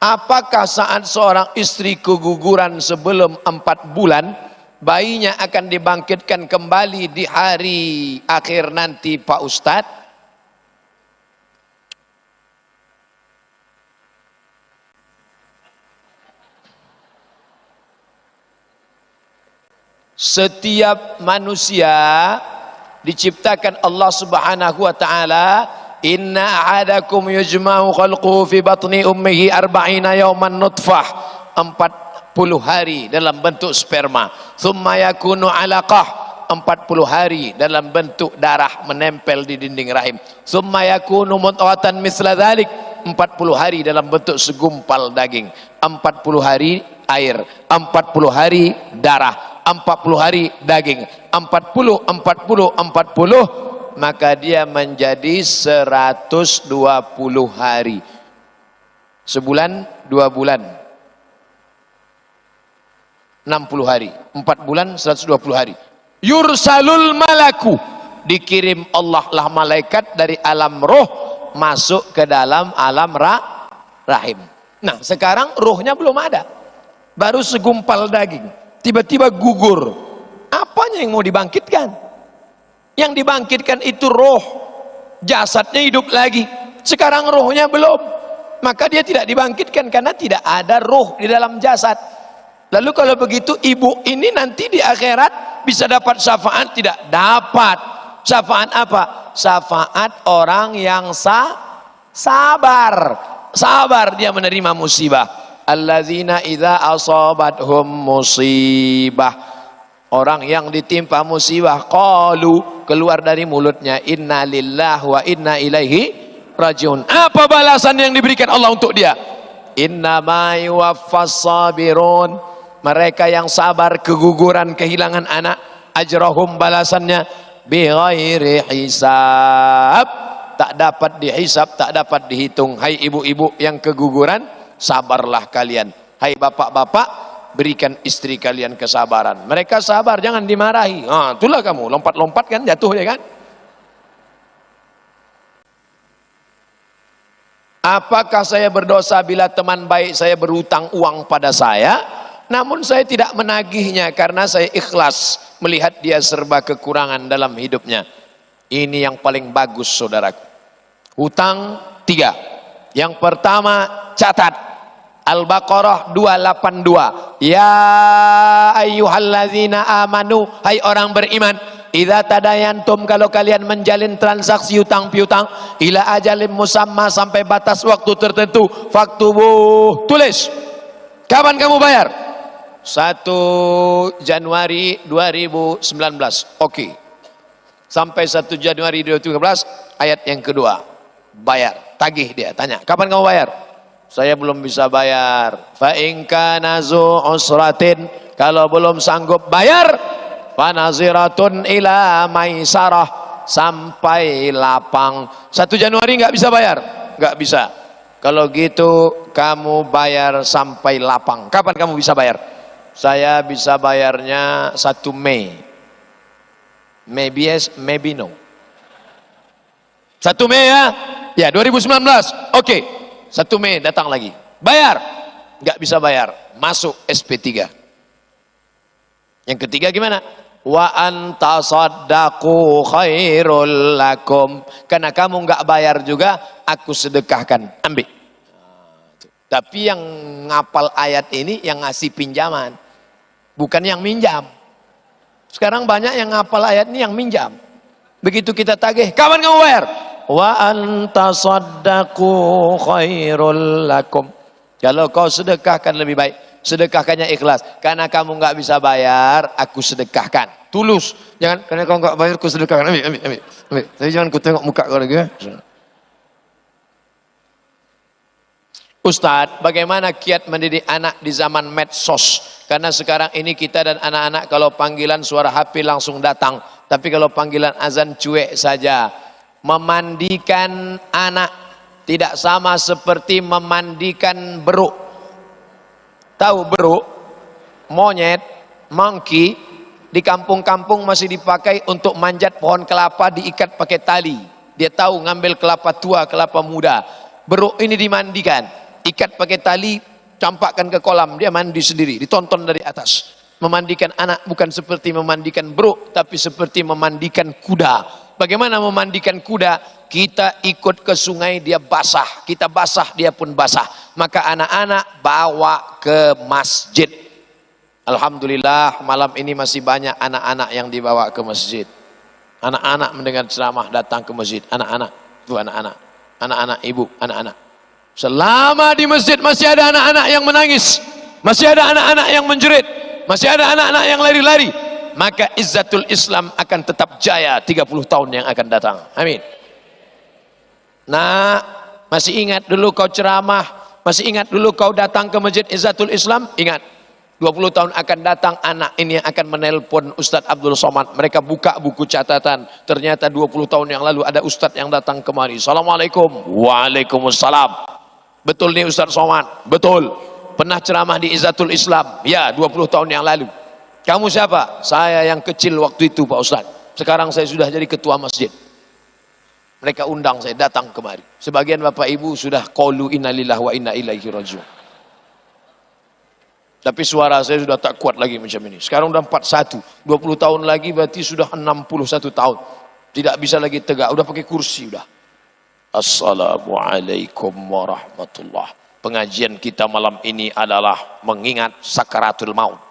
apakah saat seorang istri keguguran sebelum 4 bulan, bayinya akan dibangkitkan kembali di hari akhir nanti Pak Ustadz? Setiap manusia diciptakan Allah Subhanahu wa taala, inna ahadakum yujma'u khalquhu fi batni ummihi 40 yawman nutfah, 40 hari dalam bentuk sperma, thumma yakunu 'alaqah, 40 hari dalam bentuk darah menempel di dinding rahim, thumma yakunu mudghatan mithla dhalik, 40 hari dalam bentuk segumpal daging, 40 hari air, 40 hari darah, 40 hari daging, 40, maka dia menjadi 120 hari. Sebulan 2 bulan 60 hari, 4 bulan 120 hari. Yursalul malaku, dikirim Allah lah malaikat dari alam roh masuk ke dalam alam rahim. Nah sekarang rohnya belum ada, baru segumpal daging, tiba-tiba gugur. Apanya yang mau dibangkitkan? Yang dibangkitkan itu roh, jasadnya hidup lagi. Sekarang rohnya belum, maka dia tidak dibangkitkan karena tidak ada roh di dalam jasad. Lalu kalau begitu ibu ini nanti di akhirat bisa dapat syafaat? Tidak dapat. Syafaat apa? Syafaat orang yang sabar. Sabar dia menerima musibah. Alladzina idza asabathum musibah, orang yang ditimpa musibah, qalu, keluar dari mulutnya, inna lillahi wa inna ilaihi rajiun. Apa balasan yang diberikan Allah untuk dia? Innama yuwaffas sabirun, mereka yang sabar keguguran kehilangan anak, ajrahum, balasannya bighairi hisab, tak dapat dihisab, tak dapat dihitung. Hai ibu-ibu yang keguguran, sabarlah kalian. Hai bapak-bapak, berikan istri kalian kesabaran. Mereka sabar, jangan dimarahi. Itulah kamu lompat-lompat kan, jatuh ya kan. Apakah saya berdosa bila teman baik saya berhutang uang pada saya, namun saya tidak menagihnya karena saya ikhlas melihat dia serba kekurangan dalam hidupnya? Ini yang paling bagus saudaraku. Hutang 3. Yang pertama, catat Al-Baqarah 282. Ya ayyuhallazina amanu, hai orang beriman, idza tadayantum, kalau kalian menjalin transaksi hutang piutang, ila ajalin musamma, sampai batas waktu tertentu, faktubuh, tulis. Kapan kamu bayar? 1 Januari 2019. Oke. Sampai 1 Januari 2013, ayat yang kedua. Bayar, tagih dia, tanya, kapan kamu bayar? Saya belum bisa bayar. Fa in kana zu usratin, kalau belum sanggup bayar, fa naziratun ila maisarah, sampai lapang. 1 Januari nggak bisa bayar? Nggak bisa. Kalau gitu kamu bayar sampai lapang. Kapan kamu bisa bayar? Saya bisa bayarnya 1 Mei. Maybe yes, maybe no. 1 Mei ya? Ya 2019. Oke. 1 Mei datang lagi, bayar, nggak bisa bayar, masuk SP3. Yang ketiga gimana? Wa antasaddaqu khairul lakum, karena kamu nggak bayar juga, aku sedekahkan, ambil. Tapi yang ngapal ayat ini yang ngasih pinjaman, bukan yang minjam. Sekarang banyak yang ngapal ayat ini yang minjam. Begitu kita tagih, kapan kamu bayar? Wa antasaddaqu khairul lakum, kalau kau sedekahkan lebih baik. Sedekahkannya ikhlas, karena kamu nggak bisa bayar, aku sedekahkan, tulus. Jangan karena kau nggak bayar, aku sedekahkan. Ambil. Tapi jangan ku tengok muka kau lagi ya. Ustadz, bagaimana kiat mendidik anak di zaman medsos? Karena sekarang ini kita dan anak-anak kalau panggilan suara HP langsung datang, tapi kalau panggilan azan cuek saja. Memandikan anak tidak sama seperti memandikan beruk. Tahu beruk? Monyet, monkey, di kampung-kampung masih dipakai untuk manjat pohon kelapa, diikat pakai tali. Dia tahu ngambil kelapa tua, kelapa muda. Beruk ini dimandikan. ikat pakai tali, campakkan ke kolam, dia mandi sendiri, ditonton dari atas. Memandikan anak bukan seperti memandikan bro, tapi seperti memandikan kuda. Bagaimana memandikan kuda? Kita ikut ke sungai, dia basah, kita basah, dia pun basah. Maka anak-anak bawa ke masjid. Alhamdulillah malam ini masih banyak anak-anak yang dibawa ke masjid. Anak-anak mendengar ceramah datang ke masjid. Anak-anak, itu anak-anak, anak-anak ibu, anak-anak. Selama di masjid masih ada anak-anak yang menangis, masih ada anak-anak yang menjerit, masih ada anak-anak yang lari-lari, maka izzatul Islam akan tetap jaya 30 tahun yang akan datang. Amin. Nah, masih ingat dulu kau ceramah, masih ingat dulu kau datang ke masjid Izzatul Islam? Ingat, 20 tahun akan datang anak ini yang akan menelpon Ustadz Abdul Somad. Mereka buka buku catatan, ternyata 20 tahun yang lalu ada Ustadz yang datang kemari. Assalamualaikum. Waalaikumsalam. Betul nih Ustadz Somad? Betul. Pernah ceramah di Izzatul Islam? Ya, 20 tahun yang lalu. Kamu siapa? Saya yang kecil waktu itu Pak Ustadz. Sekarang saya sudah jadi ketua masjid. Mereka undang saya datang kemari. Sebagian Bapak Ibu sudah qalu innalillahi wa inna ilaihi rajiun. Tapi suara saya sudah tak kuat lagi macam ini. Sekarang udah 41. 20 tahun lagi berarti sudah 61 tahun. Tidak bisa lagi tegak. Udah pakai kursi udah. Assalamualaikum warahmatullah. Pengajian kita malam ini adalah mengingat sakaratul maut.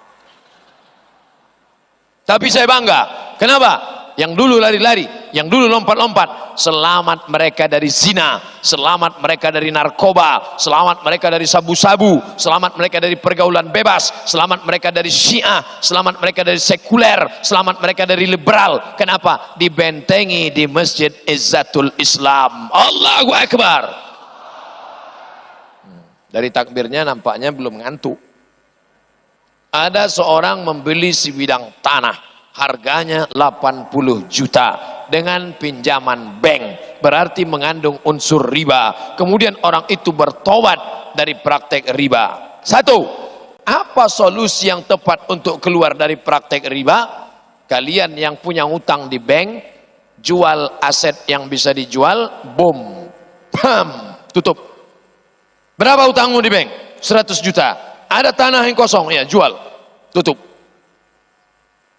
Tapi saya bangga. Kenapa? Yang dulu lari-lari, yang dulu lompat-lompat, selamat mereka dari zina, selamat mereka dari narkoba, selamat mereka dari sabu-sabu, selamat mereka dari pergaulan bebas, selamat mereka dari syiah, selamat mereka dari sekuler, selamat mereka dari liberal. Kenapa? Dibentengi di Masjid Izzatul Islam. Allahu Akbar. Dari takbirnya nampaknya belum ngantuk. Ada seorang membeli sebidang tanah, harganya 80 juta dengan pinjaman bank, berarti mengandung unsur riba. Kemudian orang itu bertobat dari praktek riba. Satu, apa solusi yang tepat untuk keluar dari praktek riba? Kalian yang punya utang di bank, jual aset yang bisa dijual, boom, pam, tutup. Berapa utangmu di bank? 100 juta. Ada tanah yang kosong, ya jual, tutup.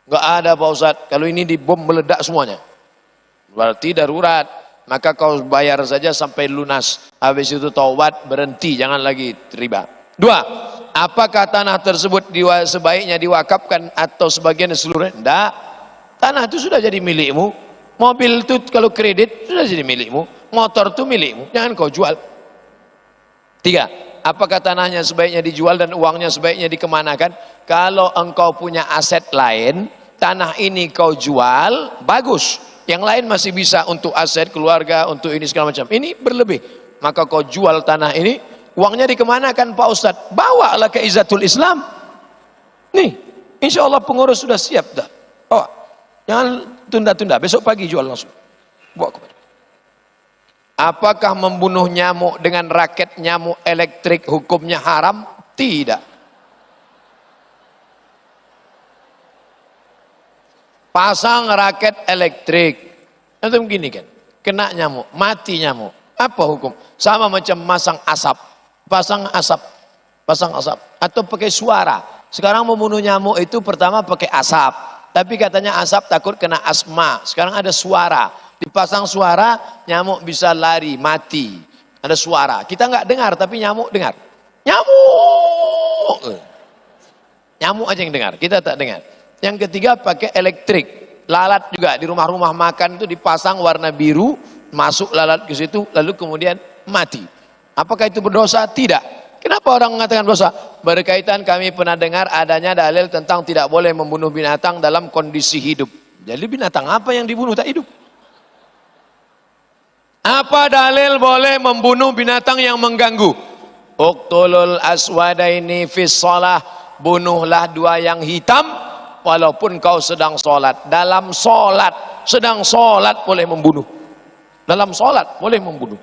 Enggak ada Pak Ustadz, kalau ini dibom meledak semuanya. Berarti darurat, maka kau bayar saja sampai lunas. Habis itu taubat, berhenti, jangan lagi riba. Dua, apakah tanah tersebut sebaiknya diwakafkan atau sebagian seluruhnya? Enggak, tanah itu sudah jadi milikmu. Mobil itu kalau kredit sudah jadi milikmu. Motor itu milikmu, jangan kau jual. Tiga, apakah tanahnya sebaiknya dijual dan uangnya sebaiknya dikemanakan? Kalau engkau punya aset lain, tanah ini kau jual, bagus. Yang lain masih bisa untuk aset keluarga, untuk ini segala macam. Ini berlebih. Maka kau jual tanah ini, uangnya dikemanakan Pak Ustadz? Bawalah ke Izzatul Islam. Nih, insya Allah pengurus sudah siap dah. Oh, jangan tunda-tunda, besok pagi jual langsung. Bawa kemana? Apakah membunuh nyamuk dengan raket nyamuk elektrik hukumnya haram? Tidak. Pasang raket elektrik, itu begini kan, kena nyamuk, mati nyamuk, apa hukum? Sama macam masang asap, pasang asap, atau pakai suara. Sekarang membunuh nyamuk itu pertama pakai asap, tapi katanya asap takut kena asma. Sekarang ada suara, dipasang suara, nyamuk bisa lari, mati. Ada suara, kita nggak dengar, tapi nyamuk dengar. Nyamuk aja yang dengar, kita tak dengar. Yang ketiga pakai elektrik, lalat juga di rumah-rumah makan itu dipasang warna biru, masuk lalat ke situ, lalu kemudian mati. Apakah itu berdosa? Tidak. Kenapa orang mengatakan dosa? Berkaitan kami pernah dengar adanya dalil tentang tidak boleh membunuh binatang dalam kondisi hidup. Jadi binatang apa yang dibunuh tak hidup? Apa dalil boleh membunuh binatang yang mengganggu? Uqtulul aswadaini fis shalah, bunuhlah dua yang hitam walaupun kau sedang sholat. Dalam sholat, sedang sholat boleh membunuh. Dalam sholat boleh membunuh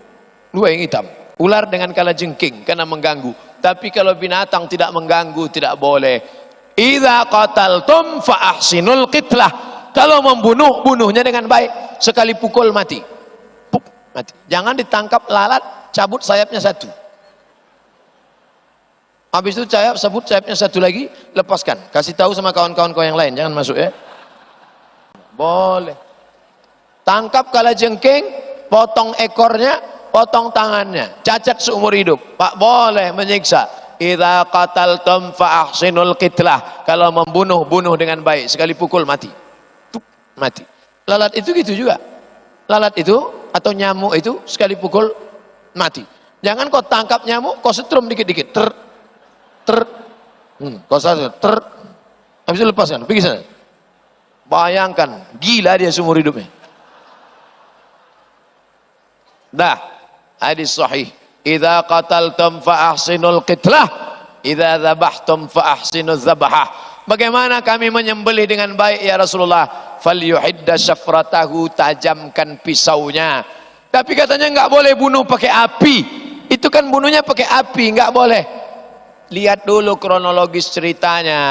dua yang hitam. Ular dengan kalajengking karena mengganggu. Tapi kalau binatang tidak mengganggu tidak boleh. Idza qataltum fa ahsinul qitlah. Kalau membunuh, bunuhnya dengan baik. Sekali pukul mati. Puk, mati. Jangan ditangkap lalat, cabut sayapnya satu. Habis itu sabut sayapnya satu lagi, lepaskan. Kasih tahu sama kawan-kawan kau yang lain, jangan masuk ya. Boleh. Tangkap kalajengking, potong ekornya, potong tangannya, cacat seumur hidup. Pak boleh menyiksa. Idza qataltum fa ahsinul qitlah. Kalau membunuh, bunuh dengan baik. Sekali pukul mati. Mati. Lalat itu gitu juga. Lalat itu atau nyamuk itu sekali pukul mati. Jangan kau tangkap nyamuk, kau setrum dikit-dikit. Kau saja habis itu lepaskan, pergi sana. Bayangkan, gila dia seumur hidupnya. Dah, hadis sahih. Idza qataltum fa ahsinul qitlah, idza dzabhtum fa ahsinuz dzabhah. Bagaimana kami menyembelih dengan baik ya Rasulullah? Falyuhidda syafratahu, tajamkan pisaunya. Tapi katanya enggak boleh bunuh pakai api. Itu kan bunuhnya pakai api, enggak boleh. Lihat dulu kronologis ceritanya.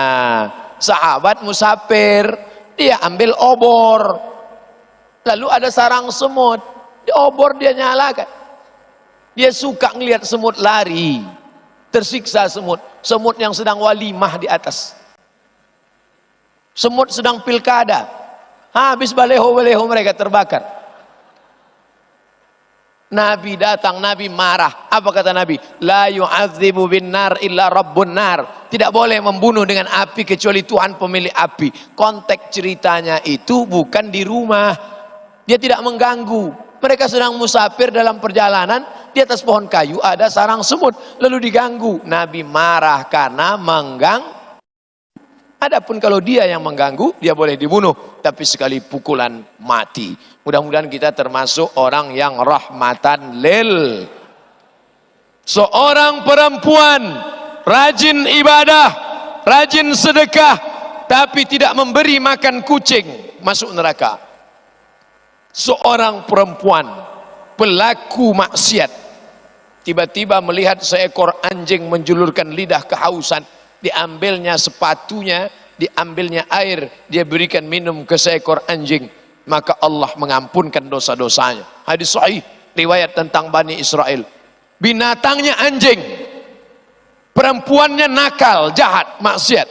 Sahabat musafir, dia ambil obor. Lalu ada sarang semut. Di obor dia nyalakan. Dia suka ngelihat semut lari. Tersiksa semut. Semut yang sedang walimah di atas. Semut sedang pilkada. Habis baleho-baleho mereka terbakar. Nabi datang, Nabi marah. Apa kata Nabi? La yu'adzibu bin nar illa rabbun nar. Tidak boleh membunuh dengan api kecuali Tuhan pemilik api. Konteks ceritanya itu bukan di rumah. Dia tidak mengganggu. Mereka sedang musafir dalam perjalanan, di atas pohon kayu ada sarang semut, lalu diganggu. Nabi marah karena mengganggu. Adapun kalau dia yang mengganggu, dia boleh dibunuh, tapi sekali pukulan mati. Mudah-mudahan kita termasuk orang yang rahmatan lil. Seorang perempuan rajin ibadah, rajin sedekah, tapi tidak memberi makan kucing, masuk neraka. Seorang perempuan pelaku maksiat tiba-tiba melihat seekor anjing menjulurkan lidah kehausan, diambilnya sepatunya, diambilnya air, dia berikan minum ke seekor anjing, maka Allah mengampunkan dosa-dosanya. Hadis sahih riwayat tentang Bani Israel. Binatangnya anjing, perempuannya nakal, jahat, maksiat,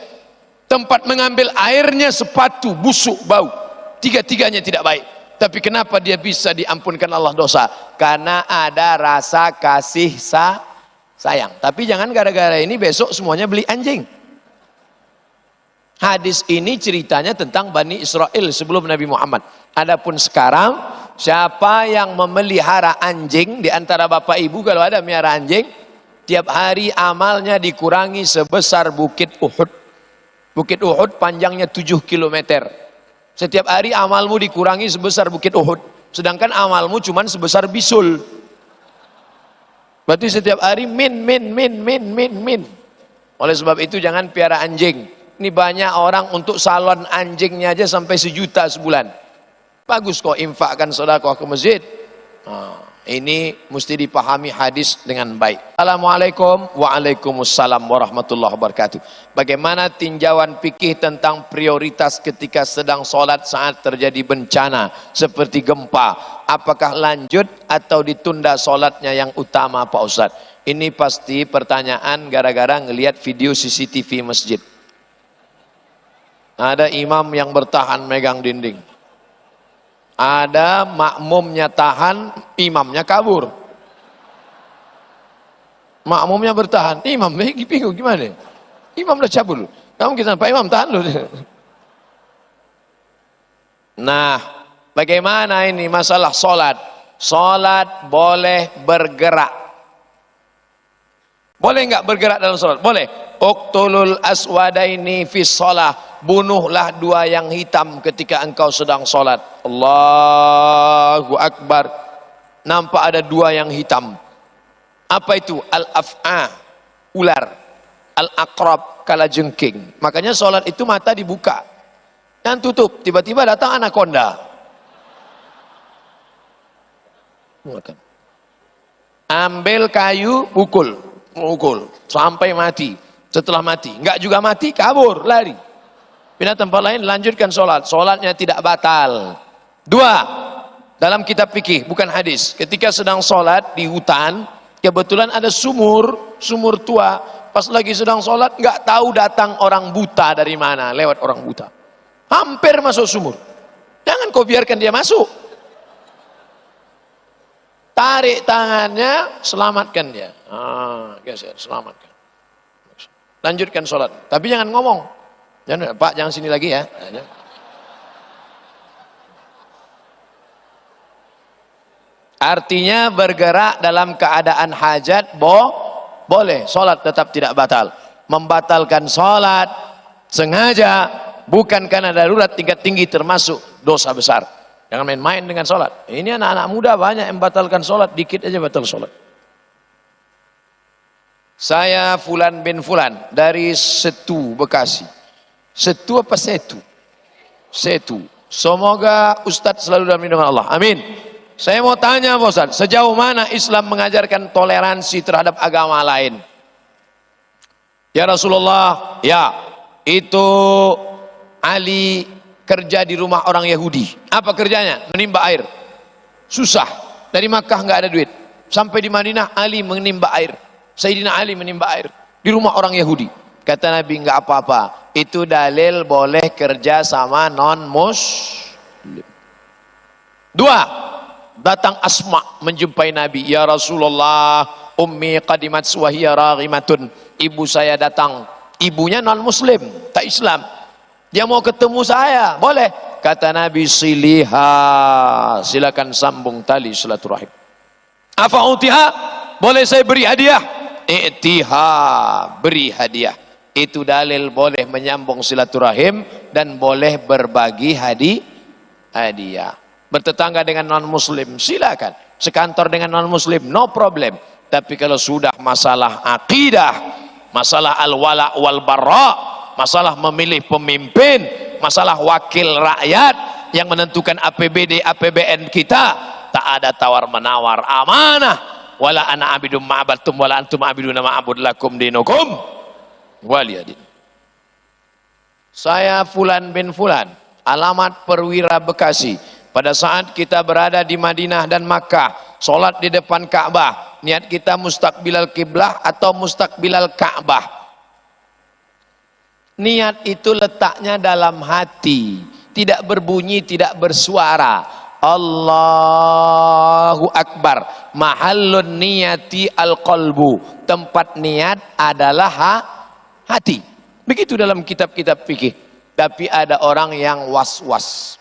tempat mengambil airnya sepatu, busuk, bau, tiga-tiganya tidak baik. Tapi kenapa dia bisa diampunkan Allah dosa? Karena ada rasa kasih sayang. Tapi jangan gara-gara ini besok semuanya beli anjing. Hadis ini ceritanya tentang Bani Israel sebelum Nabi Muhammad. Adapun sekarang, siapa yang memelihara anjing di antara bapak ibu, kalau ada melihara anjing, tiap hari amalnya dikurangi sebesar Bukit Uhud. Bukit Uhud panjangnya 7 km. Setiap hari amalmu dikurangi sebesar Bukit Uhud. Sedangkan amalmu cuma sebesar bisul. Berarti setiap hari min. Oleh sebab itu jangan piara anjing. Ini banyak orang untuk salon anjingnya aja sampai 1 juta sebulan. Bagus kok infakkan sedekah ke masjid. Ini mesti dipahami hadis dengan baik. Assalamualaikum. Waalaikumsalam warahmatullahi wabarakatuh. Bagaimana tinjauan fikih tentang prioritas ketika sedang sholat saat terjadi bencana seperti gempa? Apakah lanjut atau ditunda sholatnya yang utama Pak Ustadz? Ini pasti pertanyaan gara-gara ngelihat video CCTV masjid. Ada imam yang bertahan megang dinding. Ada makmumnya tahan, imamnya kabur. Makmumnya bertahan, imam bingung gimana? Imam udah cabul. Kamu kita Pak Imam tahan loh. Nah, bagaimana ini masalah sholat? Sholat boleh bergerak. Boleh nggak bergerak dalam sholat? Boleh. Uqtulul aswadaini fi sholah. Bunuhlah 2 yang hitam ketika engkau sedang sholat. Allahu Akbar. Nampak ada 2 yang hitam. Apa itu? Al-af'a, ular. Al-aqrab, kalajengking. Makanya sholat itu mata dibuka dan tutup. Tiba-tiba datang anaconda. Ambil kayu, pukul sampai mati. Setelah mati, enggak juga mati, kabur, lari. Pindah tempat lain, lanjutkan sholat. Sholatnya tidak batal. 2, dalam kitab fikih, bukan hadis. Ketika sedang sholat di hutan, kebetulan ada sumur tua. Pas lagi sedang sholat, nggak tahu datang orang buta dari mana, lewat orang buta. Hampir masuk sumur. Jangan kau biarkan dia masuk. Tarik tangannya, selamatkan dia. Geser, selamatkan. Lanjutkan sholat. Tapi jangan ngomong. Jangan, Pak, jangan sini lagi ya. Artinya bergerak dalam keadaan hajat, boleh. Sholat tetap tidak batal. Membatalkan sholat sengaja, bukan karena darurat tingkat tinggi, termasuk dosa besar. Jangan main-main dengan sholat. Ini anak-anak muda banyak yang batalkan sholat, dikit aja batal sholat. Saya Fulan bin Fulan dari Setu, Bekasi. Setu apa Setu? Setu. Semoga Ustadz selalu dalam lindungan Allah. Amin. Saya mau tanya Pak Ustadz, sejauh mana Islam mengajarkan toleransi terhadap agama lain? Ya Rasulullah, ya, itu Ali kerja di rumah orang Yahudi. Apa kerjanya? Menimba air. Susah. Dari Makkah nggak ada duit. Sampai di Madinah Ali menimba air. Sayyidina Ali menimba air di rumah orang Yahudi. Kata Nabi, nggak apa-apa. Itu dalil boleh kerja sama non-muslim. Dua, datang Asma menjumpai Nabi. Ya Rasulullah, ummi qadimat wahiyya raghimatun. Ibu saya datang. Ibunya non-muslim, tak Islam. Dia mau ketemu saya, boleh. Kata Nabi, siliha, silakan sambung tali silaturahim. Apa utiha? Boleh saya beri hadiah? I'tiha, beri hadiah. Itu dalil boleh menyambung silaturahim dan boleh berbagi hadiah. Bertetangga dengan non-muslim, silakan. Sekantor dengan non-muslim, no problem. Tapi kalau sudah masalah akidah, masalah al-wala wal bara, masalah memilih pemimpin, masalah wakil rakyat yang menentukan APBD, APBN kita, tak ada tawar-menawar, amanah. Wala ana abidum ma'abattum wala antum abiduna ma'abud lakum dinukum waliyadin. Saya Fulan bin Fulan, alamat Perwira Bekasi. Pada saat kita berada di Madinah dan Makkah, sholat di depan Ka'bah, niat kita mustaqbilal kiblah atau mustaqbilal Ka'bah. Niat itu letaknya dalam hati, tidak berbunyi, tidak bersuara. Allahu Akbar. Mahallun niyati al-qalbu. Tempat niat adalah hati. Begitu dalam kitab-kitab fikih. Tapi ada orang yang was-was.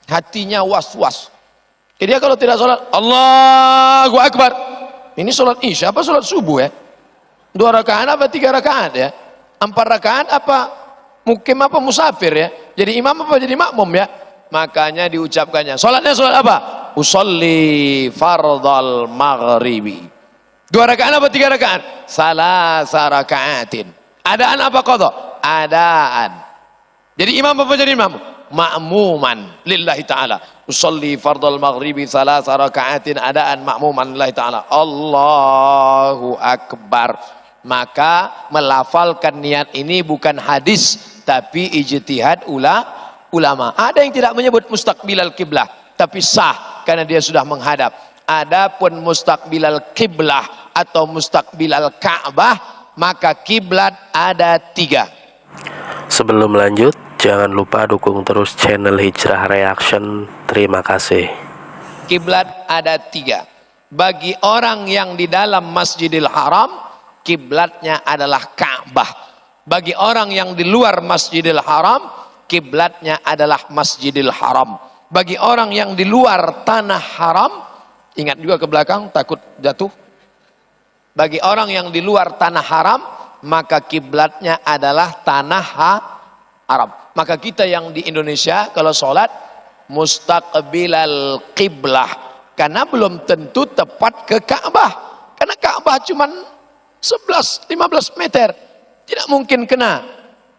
Hatinya was-was. Jadi dia kalau tidak sholat, Allahu Akbar. Ini sholat isya apa sholat subuh ya? 2 rakaat apa 3 rakaat ya? 4 rakaat apa mukim apa musafir ya? Jadi imam apa jadi makmum ya? Makanya diucapkannya. Sholatnya sholat apa? Usolli fardal maghribi. 2 rakaat apa 3 rakaat? Salasa rakaatin. Adaan apa qadha? Adaan. Jadi imam apa jadi imam? Ma'muman lillahi ta'ala. Usolli fardal maghribi salasa rakaatin adaan ma'muman lillahi ta'ala. Allahu Akbar. Maka melafalkan niat ini bukan hadis tapi ijtihad ulama. Ada yang tidak menyebut mustaqbilal kiblah tapi sah karena dia sudah menghadap. Adapun mustaqbilal kiblah atau mustaqbilal Ka'bah, maka kiblat ada 3. Sebelum lanjut, jangan lupa dukung terus channel Hijrah Reaction. Terima kasih. Kiblat ada 3. Bagi orang yang di dalam Masjidil Haram, kiblatnya adalah Ka'bah. Bagi orang yang di luar Masjidil Haram, kiblatnya adalah Masjidil Haram. Bagi orang yang di luar tanah haram, ingat juga ke belakang takut jatuh. Bagi orang yang di luar tanah haram, maka kiblatnya adalah tanah haram. Maka kita yang di Indonesia kalau sholat mustaqbilal qiblah, karena belum tentu tepat ke Ka'bah. Karena Ka'bah cuma 11-15 meter, tidak mungkin kena.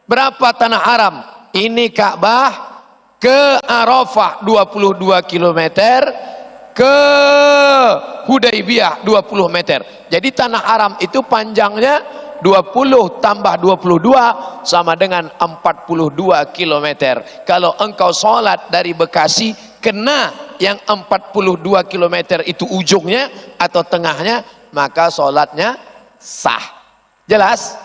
Berapa tanah haram? Ini Ka'bah ke Arafah 22 km, ke Hudaybiyah 20 meter. Jadi tanah haram itu panjangnya 20 tambah 22 sama dengan 42 km. Kalau engkau sholat dari Bekasi kena yang 42 km itu ujungnya atau tengahnya, maka sholatnya sah. Jelas?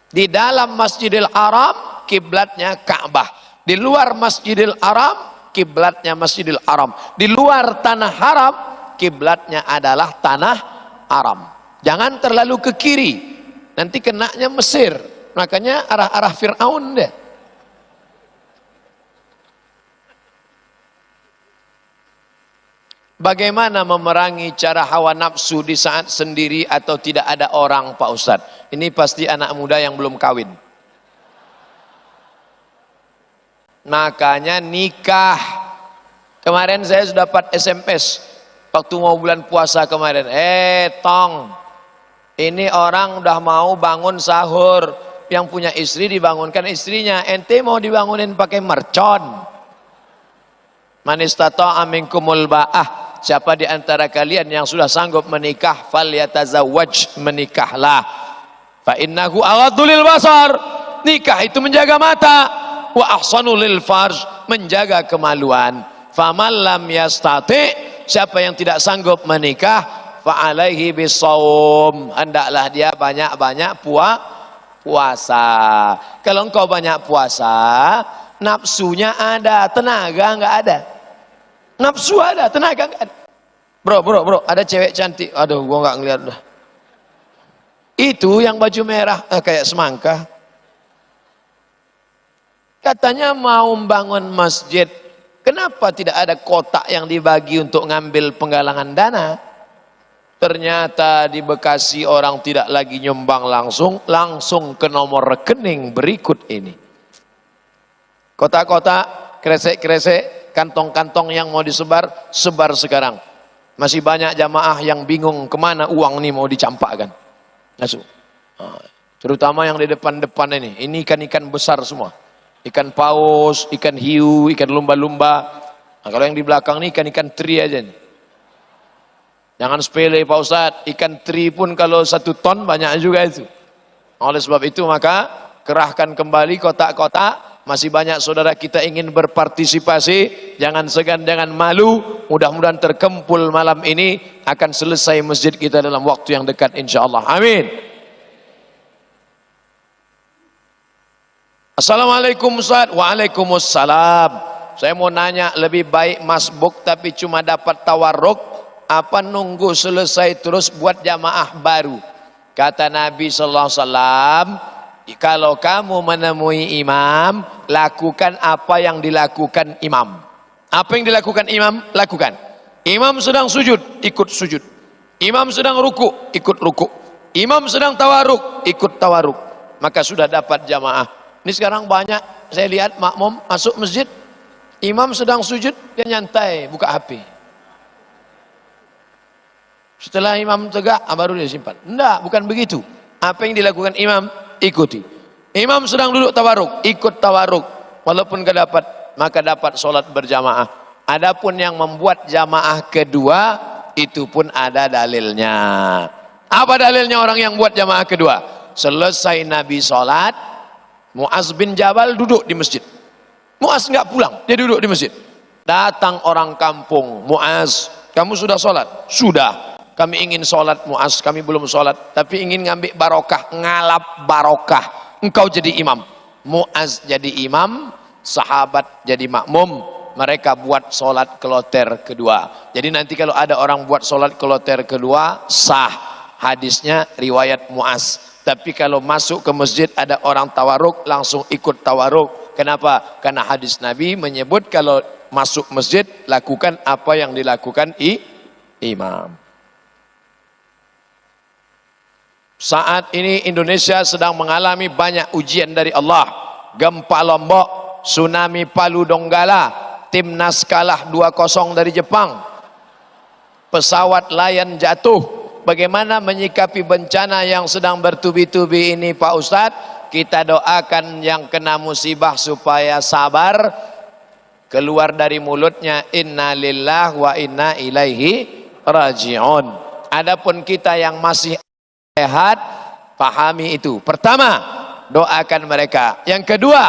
Di dalam Masjidil Haram kiblatnya Ka'bah. Di luar Masjidil Haram kiblatnya Masjidil Haram. Di luar tanah haram kiblatnya adalah tanah haram. Jangan terlalu ke kiri, nanti kenanya Mesir. Makanya arah-arah Fir'aun deh. Bagaimana memerangi cara hawa nafsu di saat sendiri atau tidak ada orang, Pak Ustadz? Ini pasti anak muda yang belum kawin. Makanya nikah. Kemarin saya sudah dapat SMS waktu mau bulan puasa kemarin. Tong, ini orang udah mau bangun sahur, yang punya istri dibangunkan istrinya, ente mau dibangunin pakai mercon. Man istata'a minkumul ba'ah, siapa di antara kalian yang sudah sanggup menikah, falyatazawwaj, menikahlah. Fa innahu aghaddu lil basar, nikah itu menjaga mata, wa ahsanu lil farj, menjaga kemaluan. Faman lam yastati, siapa yang tidak sanggup menikah, fa alaihi bisawm, hendaklah dia banyak-banyak puasa. Kalau engkau banyak puasa, nafsunya ada, tenaga enggak ada. Nafsu ada, tenaga enggak ada. Bro, ada cewek cantik. Aduh, gua enggak ngeliat dah. Itu yang baju merah, kayak semangka. Katanya mau membangun masjid. Kenapa tidak ada kotak yang dibagi untuk ngambil penggalangan dana? Ternyata di Bekasi orang tidak lagi nyumbang langsung ke nomor rekening berikut ini. Kotak-kotak, kresek-kresek, kantong-kantong yang mau disebar, sebar sekarang. Masih banyak jamaah yang bingung kemana uang ini mau dicampakkan. Masuk. Terutama yang di depan-depan ini ikan-ikan besar semua. Ikan paus, ikan hiu, ikan lumba-lumba. Nah, kalau yang di belakang ini ikan-ikan teri aja nih. Jangan sepele Pak Ustadz, ikan teri pun kalau 1 ton banyak juga itu. Oleh sebab itu maka kerahkan kembali kotak-kotak. Masih banyak saudara kita ingin berpartisipasi. Jangan segan, jangan malu. Mudah-mudahan terkumpul malam ini akan selesai masjid kita dalam waktu yang dekat insyaAllah. Amin. Assalamualaikum Ustaz. Waalaikumsalam. Saya mau nanya, lebih baik masbuk tapi cuma dapat tawarruk, apa nunggu selesai terus buat jamaah baru? Kata Nabi sallallahu alaihi wasallam, kalau kamu menemui imam, lakukan apa yang dilakukan imam. Apa yang dilakukan imam? Lakukan. Imam sedang sujud, ikut sujud. Imam sedang ruku, ikut ruku. Imam sedang tawarruk, ikut tawarruk. Maka sudah dapat jamaah. Ini sekarang banyak saya lihat makmum masuk masjid, imam sedang sujud, dia nyantai buka HP. Setelah imam tegak, baru dia simpan. Enggak, bukan begitu. Apa yang dilakukan imam, ikuti. Imam sedang duduk tawarruk, ikut tawarruk. Walaupun gak dapat, maka dapat sholat berjamaah. Adapun yang membuat jamaah kedua, itu pun ada dalilnya. Apa dalilnya orang yang buat jamaah kedua? Selesai Nabi sholat, Mu'az bin Jabal duduk di masjid. Mu'az nggak pulang, dia duduk di masjid. Datang orang kampung, Mu'az, kamu sudah sholat? Sudah. Kami ingin sholat Mu'az, kami belum sholat. Tapi ingin ngambil barokah, ngalap barokah. Engkau jadi imam. Mu'az jadi imam, sahabat jadi makmum. Mereka buat sholat kloter kedua. Jadi nanti kalau ada orang buat sholat kloter kedua, sah. Hadisnya riwayat Mu'az. Tapi kalau masuk ke masjid ada orang tawarruk, langsung ikut tawarruk. Kenapa? Karena hadis Nabi menyebut kalau masuk masjid lakukan apa yang dilakukan imam. Saat ini Indonesia sedang mengalami banyak ujian dari Allah. Gempa Lombok, tsunami Palu Donggala, timnas kalah 2-0 dari Jepang. Pesawat Lion jatuh. Bagaimana menyikapi bencana yang sedang bertubi-tubi ini Pak Ustadz? Kita doakan yang kena musibah supaya sabar. Keluar dari mulutnya inna lillah wa inna ilaihi raji'un. Adapun kita yang masih sehat, pahami itu. Pertama, doakan mereka. Yang kedua,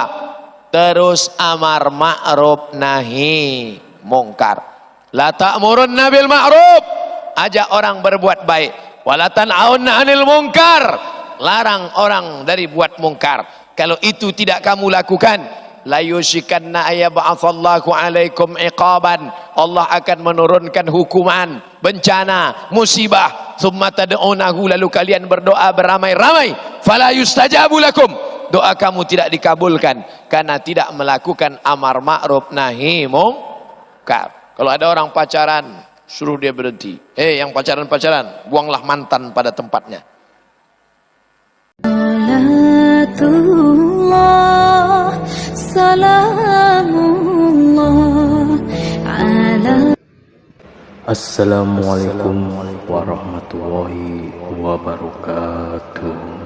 terus amar ma'ruf nahi mungkar. La ta'murunna bil ma'ruf, ajak orang berbuat baik. Wala tan'aunna 'anil munkar, larang orang dari buat mungkar. Kalau itu tidak kamu lakukan, la yushikanna ayab'atsallahu alaikum iqaban, Allah akan menurunkan hukuman, bencana, musibah. Tsumma tad'unahu, lalu kalian berdoa beramai-ramai, fala yustajabu lakum, doa kamu tidak dikabulkan karena tidak melakukan amar ma'ruf nahi mungkar. Kalau ada orang pacaran, suruh dia berhenti. Yang pacaran-pacaran, buanglah mantan pada tempatnya. Assalamualaikum warahmatullahi wabarakatuh.